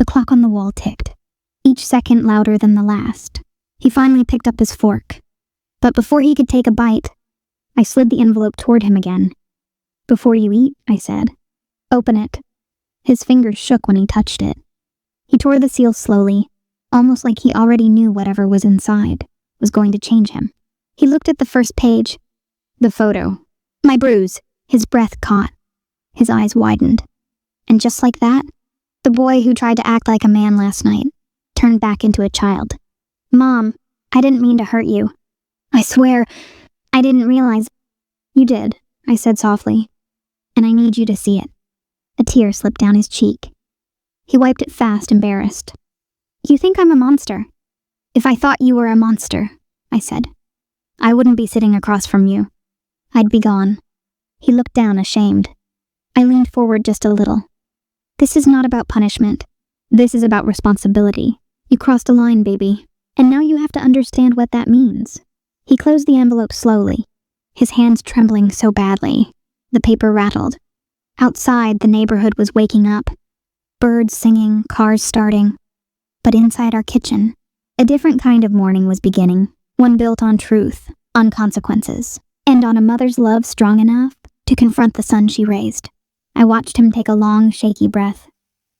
The clock on the wall ticked, each second louder than the last. He finally picked up his fork. But before he could take a bite, I slid the envelope toward him again. "Before you eat," I said, "open it." His fingers shook when he touched it. He tore the seal slowly, almost like he already knew whatever was inside was going to change him. He looked at the first page. The photo. My bruise. His breath caught. His eyes widened. And just like that, the boy who tried to act like a man last night turned back into a child. "Mom, I didn't mean to hurt you. I swear, I didn't realize." "You did," I said softly, "and I need you to see it." A tear slipped down his cheek. He wiped it fast, embarrassed. "You think I'm a monster?" "If I thought you were a monster," I said, "I wouldn't be sitting across from you. I'd be gone." He looked down, ashamed. I leaned forward just a little. "This is not about punishment. This is about responsibility. You crossed a line, baby, and now you have to understand what that means." He closed the envelope slowly, his hands trembling so badly. The paper rattled. Outside, the neighborhood was waking up. Birds singing, cars starting. But inside our kitchen, a different kind of morning was beginning, one built on truth, on consequences, and on a mother's love strong enough to confront the son she raised. I watched him take a long, shaky breath.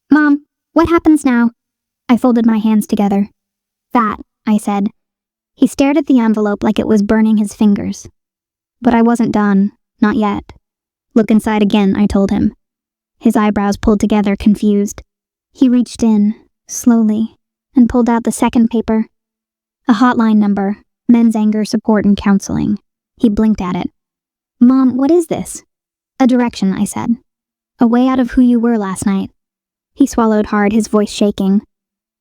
"Mom, what happens now?" I folded my hands together. "That," I said. He stared at the envelope like it was burning his fingers. But I wasn't done, not yet. "Look inside again," I told him. His eyebrows pulled together, confused. He reached in, slowly, and pulled out the second paper. A hotline number, Men's Anger Support and Counseling. He blinked at it. "Mom, what is this?" "A direction," I said. "A way out of who you were last night." He swallowed hard, his voice shaking.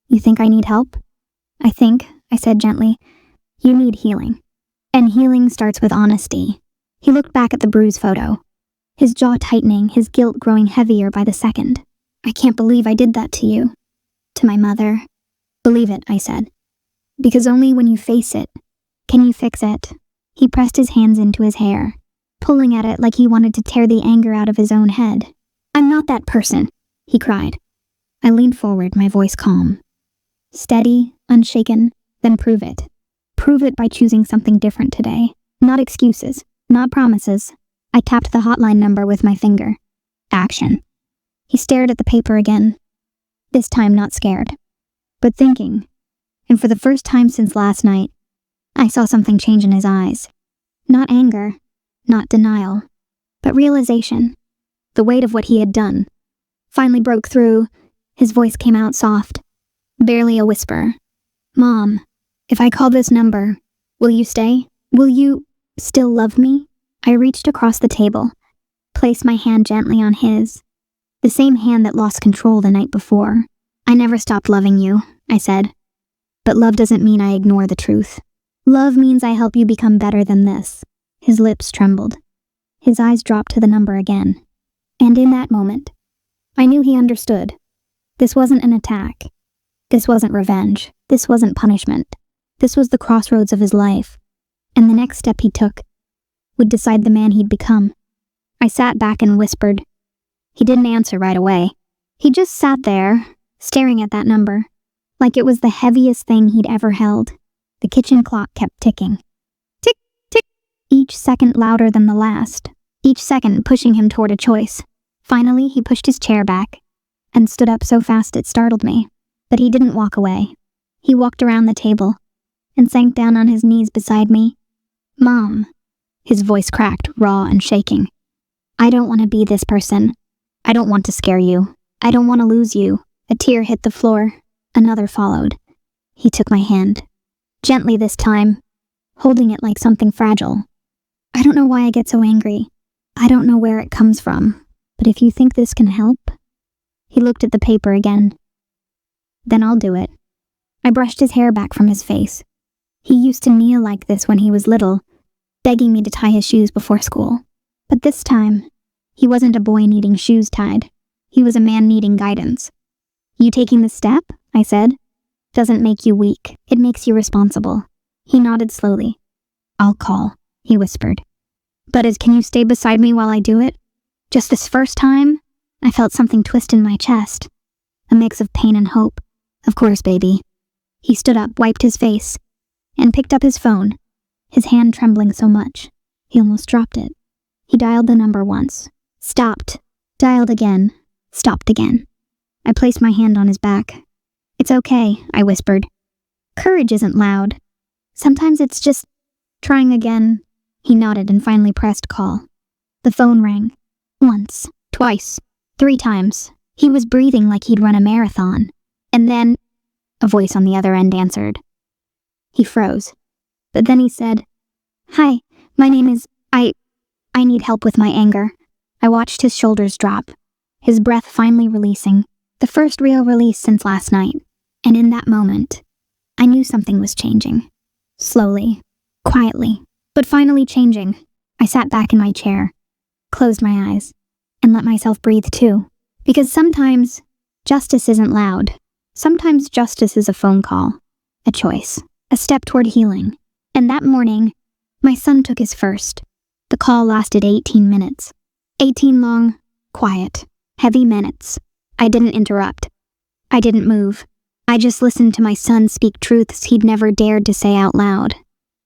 "You think I need help?" "I think," I said gently, "you need healing. And healing starts with honesty." He looked back at the bruise photo, his jaw tightening, his guilt growing heavier by the second. "I can't believe I did that to you." "To my mother." "Believe it," I said. "Because only when you face it can you fix it." He pressed his hands into his hair, pulling at it like he wanted to tear the anger out of his own head. "I'm not that person," he cried. I leaned forward, my voice calm. "Steady, unshaken, then prove it. Prove it by choosing something different today. Not excuses, not promises." I tapped the hotline number with my finger. "Action." He stared at the paper again, this time not scared, but thinking. And for the first time since last night, I saw something change in his eyes. Not anger, not denial, but realization. The weight of what he had done finally broke through. His voice came out soft, barely a whisper. "Mom, if I call this number, will you stay? Will you still love me?" I reached across the table, placed my hand gently on his, the same hand that lost control the night before. "I never stopped loving you," I said. "But love doesn't mean I ignore the truth. Love means I help you become better than this." His lips trembled. His eyes dropped to the number again. And in that moment, I knew he understood. This wasn't an attack. This wasn't revenge. This wasn't punishment. This was the crossroads of his life. And the next step he took would decide the man he'd become. I sat back and whispered. He didn't answer right away. He just sat there, staring at that number, like it was the heaviest thing he'd ever held. The kitchen clock kept ticking. Tick, tick, each second louder than the last, each second pushing him toward a choice. Finally, he pushed his chair back and stood up so fast it startled me. But he didn't walk away. He walked around the table and sank down on his knees beside me. "Mom," his voice cracked, raw and shaking. "I don't want to be this person. I don't want to scare you. I don't want to lose you." A tear hit the floor. Another followed. He took my hand. Gently this time, holding it like something fragile. "I don't know why I get so angry. I don't know where it comes from. But if you think this can help..." He looked at the paper again. "Then I'll do it." I brushed his hair back from his face. He used to kneel like this when he was little, begging me to tie his shoes before school. But this time, he wasn't a boy needing shoes tied. He was a man needing guidance. "You taking the step?" I said. "Doesn't make you weak. It makes you responsible." He nodded slowly. "I'll call," he whispered. "But can you stay beside me while I do it? Just this first time?" I felt something twist in my chest. a mix of pain and hope. Of course, baby. He stood up, wiped his face, and picked up his phone, his hand trembling so much, he almost dropped it. He dialed the number once, stopped, dialed again, stopped again. I placed my hand on his back. It's okay, I whispered. Courage isn't loud. Sometimes it's just trying again. He nodded and finally pressed call. The phone rang. Once, twice, 3 times. He was breathing like he'd run a marathon. And then, a voice on the other end answered. He froze. But then he said, Hi, my name is... I need help with my anger. I watched his shoulders drop, his breath finally releasing, the first real release since last night. And in that moment, I knew something was changing. Slowly, quietly, but finally changing. I sat back in my chair, closed my eyes, and let myself breathe too. Because sometimes, justice isn't loud. Sometimes justice is a phone call, a choice, a step toward healing. And that morning, my son took his first. The call lasted 18 minutes. 18 long, quiet, heavy minutes. I didn't interrupt. I didn't move. I just listened to my son speak truths he'd never dared to say out loud.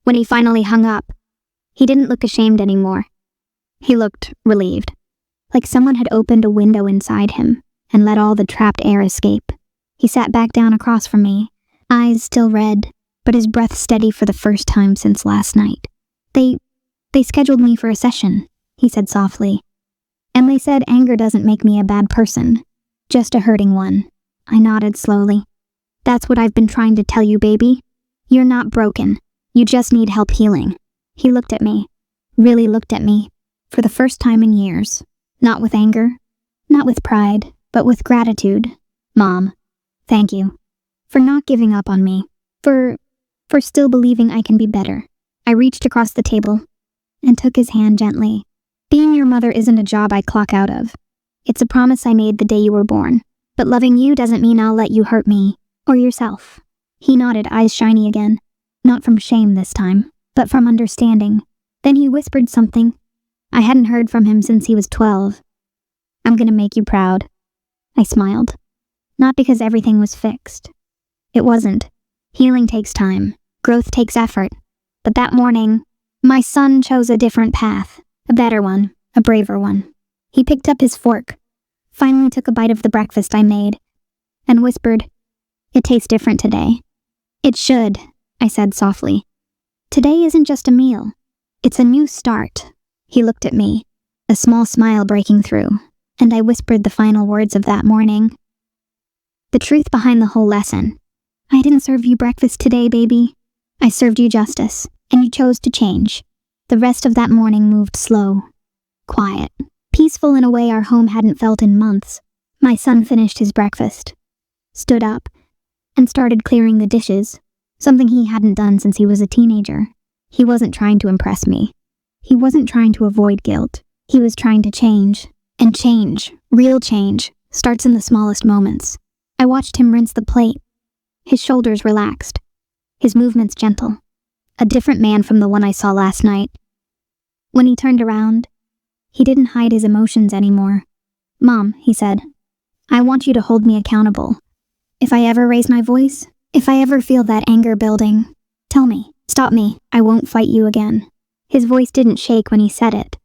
When he finally hung up, he didn't look ashamed anymore. He looked relieved, like someone had opened a window inside him and let all the trapped air escape. He sat back down across from me, eyes still red, but his breath steady for the first time since last night. They scheduled me for a session, he said softly. And they said anger doesn't make me a bad person, just a hurting one. I nodded slowly. That's what I've been trying to tell you, baby. You're not broken. You just need help healing. He looked at me, really looked at me, for the first time in years. Not with anger, not with pride, but with gratitude. Mom, thank you. For not giving up on me. For still believing I can be better. I reached across the table and took his hand gently. Being your mother isn't a job I clock out of. It's a promise I made the day you were born. But loving you doesn't mean I'll let you hurt me, or yourself. He nodded, eyes shiny again. Not from shame this time, but from understanding. Then he whispered something. I hadn't heard from him since he was 12. I'm gonna make you proud. I smiled. Not because everything was fixed. It wasn't. Healing takes time. Growth takes effort. But that morning, my son chose a different path. A better one. A braver one. He picked up his fork, finally took a bite of the breakfast I made, and whispered, It tastes different today. It should, I said softly. Today isn't just a meal. It's a new start. He looked at me, a small smile breaking through, and I whispered the final words of that morning. The truth behind the whole lesson. I didn't serve you breakfast today, baby. I served you justice, and you chose to change. The rest of that morning moved slow, quiet, peaceful in a way our home hadn't felt in months. My son finished his breakfast, stood up, and started clearing the dishes, something he hadn't done since he was a teenager. He wasn't trying to impress me. He wasn't trying to avoid guilt. He was trying to change. And change, real change, starts in the smallest moments. I watched him rinse the plate. His shoulders relaxed, his movements gentle. A different man from the one I saw last night. When he turned around, he didn't hide his emotions anymore. Mom, he said, I want you to hold me accountable. If I ever raise my voice, if I ever feel that anger building, tell me, stop me, I won't fight you again. His voice didn't shake when he said it.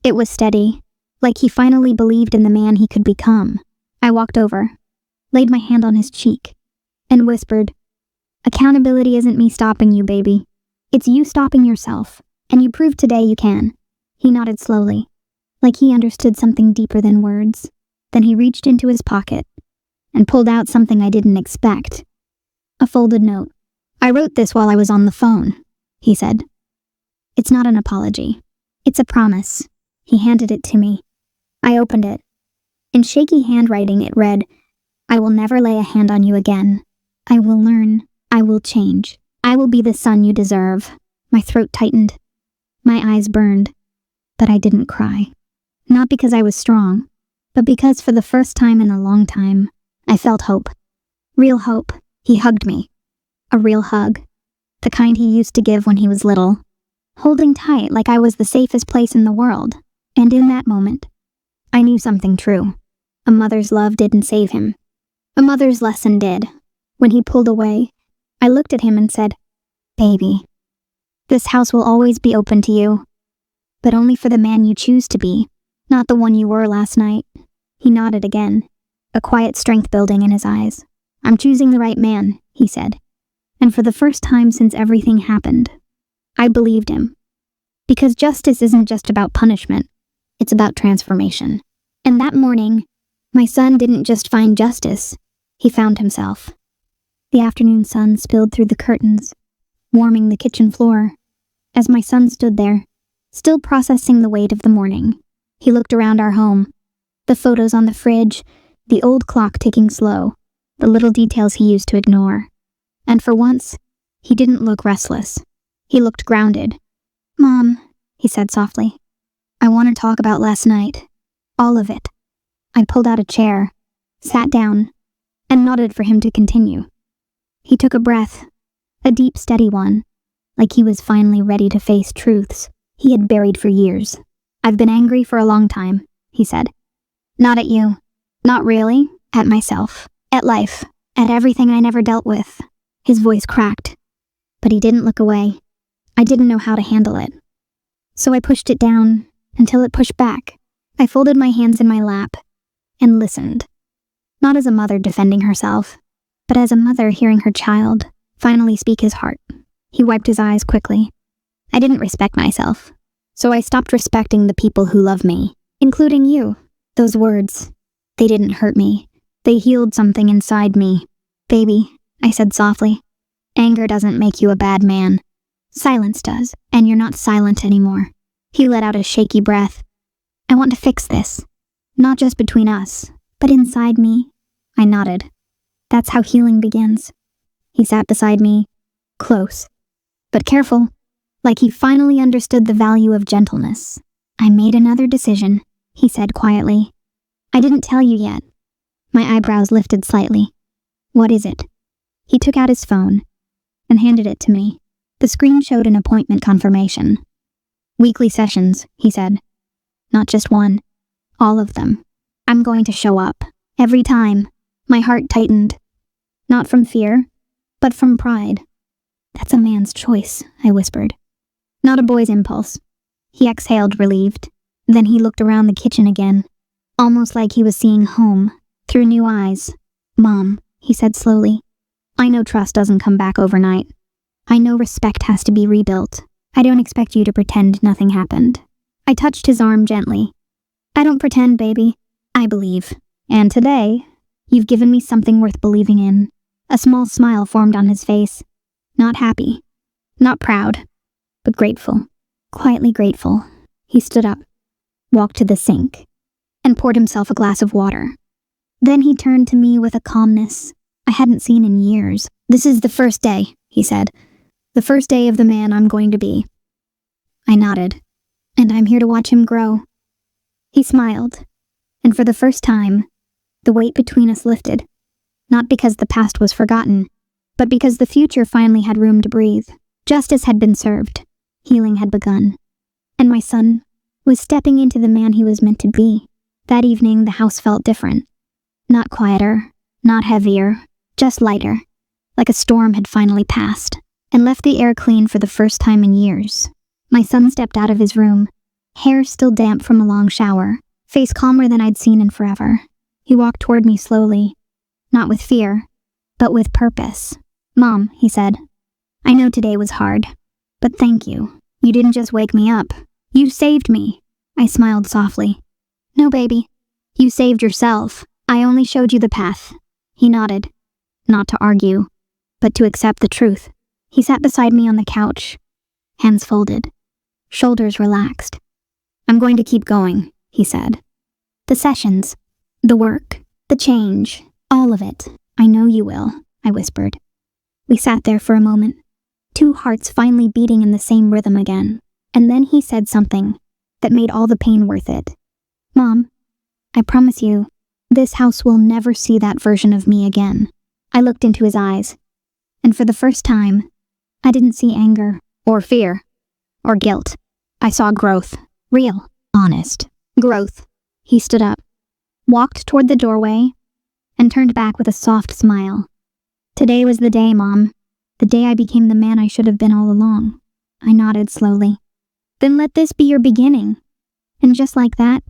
It was steady, like he finally believed in the man he could become. I walked over, laid my hand on his cheek, and whispered, Accountability isn't me stopping you, baby. It's you stopping yourself, and you proved today you can. He nodded slowly, like he understood something deeper than words. Then he reached into his pocket and pulled out something I didn't expect. A folded note. I wrote this while I was on the phone, he said. It's not an apology. It's a promise. He handed it to me. I opened it. In shaky handwriting it read, I will never lay a hand on you again. I will learn. I will change. I will be the son you deserve. My throat tightened. My eyes burned. But I didn't cry. Not because I was strong, but because for the first time in a long time, I felt hope. Real hope. He hugged me. A real hug. The kind he used to give when he was little. Holding tight like I was the safest place in the world. And in that moment, I knew something true. A mother's love didn't save him. A mother's lesson did. When he pulled away, I looked at him and said, "Baby, this house will always be open to you, but only for the man you choose to be, not the one you were last night." He nodded again, a quiet strength building in his eyes. "I'm choosing the right man," he said. And for the first time since everything happened, I believed him. Because justice isn't just about punishment, it's about transformation. And that morning, my son didn't just find justice, he found himself. The afternoon sun spilled through the curtains, warming the kitchen floor. As my son stood there, still processing the weight of the morning, he looked around our home. The photos on the fridge, the old clock ticking slow, the little details he used to ignore. And for once, he didn't look restless. He looked grounded. "Mom," he said softly, "I want to talk about last night. All of it." I pulled out a chair, sat down, and nodded for him to continue. He took a breath, a deep, steady one, like he was finally ready to face truths he had buried for years. "I've been angry for a long time," he said. "Not at you. Not really. At myself. At life. At everything I never dealt with." His voice cracked, but he didn't look away. I didn't know how to handle it. So I pushed it down until it pushed back. I folded my hands in my lap and listened. Not as a mother defending herself, but as a mother hearing her child finally speak his heart. He wiped his eyes quickly. I didn't respect myself, so I stopped respecting the people who love me, including you. Those words, they didn't hurt me. They healed something inside me. "Baby," I said softly, "anger doesn't make you a bad man. Silence does, and you're not silent anymore." He let out a shaky breath. "I want to fix this. Not just between us, but inside me." I nodded. "That's how healing begins." He sat beside me, close, but careful, like he finally understood the value of gentleness. "I made another decision," he said quietly. "I didn't tell you yet." My eyebrows lifted slightly. "What is it?" He took out his phone and handed it to me. The screen showed an appointment confirmation. "Weekly sessions," he said. "Not just one. All of them. I'm going to show up. Every time." My heart tightened. Not from fear, but from pride. "That's a man's choice," I whispered. "Not a boy's impulse." He exhaled, relieved. Then he looked around the kitchen again, almost like he was seeing home through new eyes. "Mom," he said slowly, "I know trust doesn't come back overnight. I know respect has to be rebuilt. I don't expect you to pretend nothing happened." I touched his arm gently. "I don't pretend, baby. I believe. And today, you've given me something worth believing in." A small smile formed on his face. Not happy, not proud, but grateful. Quietly grateful. He stood up, walked to the sink, and poured himself a glass of water. Then he turned to me with a calmness I hadn't seen in years. "This is the first day," he said. "The first day of the man I'm going to be." I nodded. "And I'm here to watch him grow." He smiled, and for the first time, the weight between us lifted. Not because the past was forgotten, but because the future finally had room to breathe. Justice had been served. Healing had begun. And my son was stepping into the man he was meant to be. That evening, the house felt different. Not quieter, not heavier, just lighter, like a storm had finally passed, and left the air clean for the first time in years. My son stepped out of his room, hair still damp from a long shower, face calmer than I'd seen in forever. He walked toward me slowly, not with fear, but with purpose. "Mom," he said, "I know today was hard, but thank you. You didn't just wake me up. You saved me." I smiled softly. "No, baby. You saved yourself. I only showed you the path." He nodded, not to argue, but to accept the truth. He sat beside me on the couch, hands folded, shoulders relaxed. "I'm going to keep going," he said. "The sessions, the work, the change, all of it. I know you will," I whispered. We sat there for a moment, two hearts finally beating in the same rhythm again. And then he said something that made all the pain worth it. "Mom, I promise you, this house will never see that version of me again." I looked into his eyes, and for the first time, I didn't see anger, or fear, or guilt. I saw growth. Real, honest growth. He stood up, walked toward the doorway, and turned back with a soft smile. Today was the day, Mom. The day I became the man I should have been all along. I nodded slowly. Then let this be your beginning. And just like that,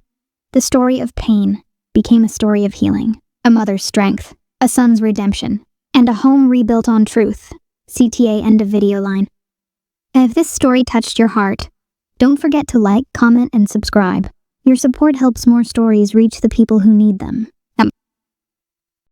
the story of pain became a story of healing. A mother's strength, a son's redemption, and a home rebuilt on truth. CTA end of video line. If this story touched your heart, don't forget to like, comment, and subscribe. Your support helps more stories reach the people who need them.